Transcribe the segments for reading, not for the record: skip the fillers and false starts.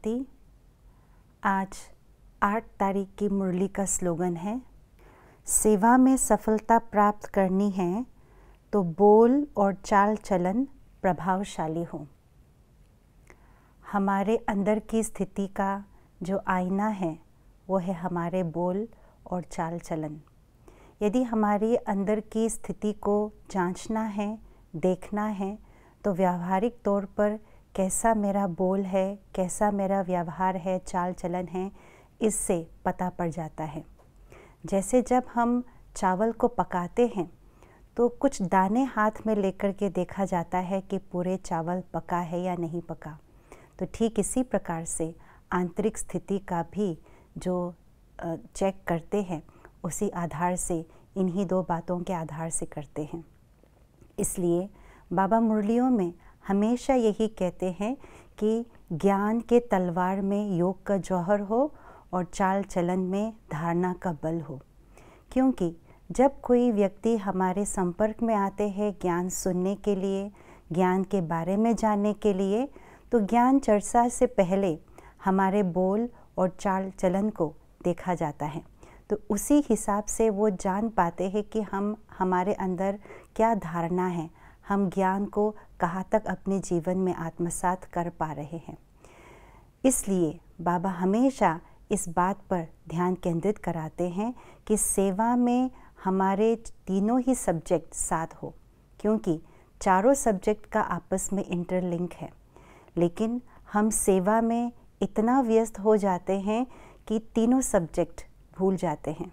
शांति। आज 8 तारीख की मुरली का स्लोगन है, सेवा में सफलता प्राप्त करनी है तो बोल और चाल चलन प्रभावशाली हो। हमारे अंदर की स्थिति का जो आईना है वो है हमारे बोल और चाल चलन। यदि हमारी अंदर की स्थिति को जांचना है, देखना है, तो व्यावहारिक तौर पर कैसा मेरा बोल है, कैसा मेरा व्यवहार है, चाल चलन है, इससे पता पड़ जाता है। जैसे जब हम चावल को पकाते हैं तो कुछ दाने हाथ में लेकर के देखा जाता है कि पूरे चावल पका है या नहीं पका। तो ठीक इसी प्रकार से आंतरिक स्थिति का भी जो चेक करते हैं, उसी आधार से, इन्हीं 2 बातों के आधार से करते हैं। इसलिए बाबा मुरलियों में हमेशा यही कहते हैं कि ज्ञान के तलवार में योग का जौहर हो और चाल चलन में धारणा का बल हो। क्योंकि जब कोई व्यक्ति हमारे संपर्क में आते हैं ज्ञान सुनने के लिए, ज्ञान के बारे में जानने के लिए, तो ज्ञान चर्चा से पहले हमारे बोल और चाल चलन को देखा जाता है। तो उसी हिसाब से वो जान पाते हैं कि हमारे अंदर क्या धारणा है, हम ज्ञान को कहाँ तक अपने जीवन में आत्मसात कर पा रहे हैं। इसलिए बाबा हमेशा इस बात पर ध्यान केंद्रित कराते हैं कि सेवा में हमारे तीनों ही सब्जेक्ट साथ हो, क्योंकि चारों सब्जेक्ट का आपस में इंटरलिंक है। लेकिन हम सेवा में इतना व्यस्त हो जाते हैं कि तीनों सब्जेक्ट भूल जाते हैं,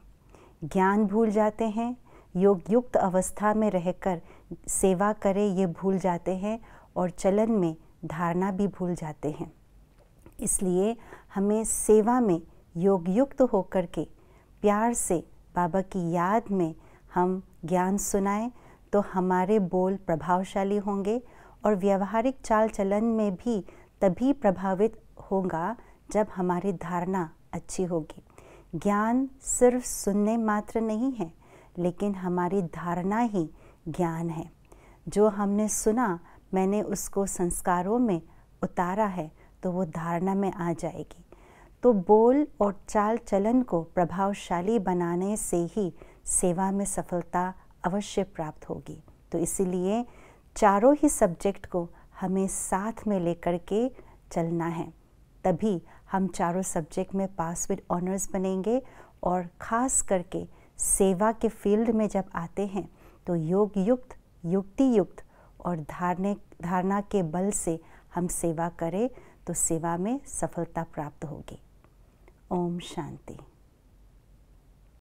ज्ञान भूल जाते हैं, योग युक्त अवस्था में रहकर सेवा करें ये भूल जाते हैं, और चलन में धारणा भी भूल जाते हैं। इसलिए हमें सेवा में योग युक्त होकर के प्यार से बाबा की याद में हम ज्ञान सुनाएं तो हमारे बोल प्रभावशाली होंगे, और व्यवहारिक चाल चलन में भी तभी प्रभावित होगा जब हमारी धारणा अच्छी होगी। ज्ञान सिर्फ सुनने मात्र नहीं है, लेकिन हमारी धारणा ही ज्ञान है। जो हमने सुना, मैंने उसको संस्कारों में उतारा है, तो वो धारणा में आ जाएगी। तो बोल और चाल चलन को प्रभावशाली बनाने से ही सेवा में सफलता अवश्य प्राप्त होगी। तो इसीलिए चारों ही सब्जेक्ट को हमें साथ में लेकर के चलना है, तभी हम चारों सब्जेक्ट में पास विद ऑनर्स बनेंगे। और ख़ास करके सेवा के फील्ड में जब आते हैं तो योग युक्त, युक्ति युक्त और धारणा के बल से हम सेवा करें तो सेवा में सफलता प्राप्त होगी। ओम शांति।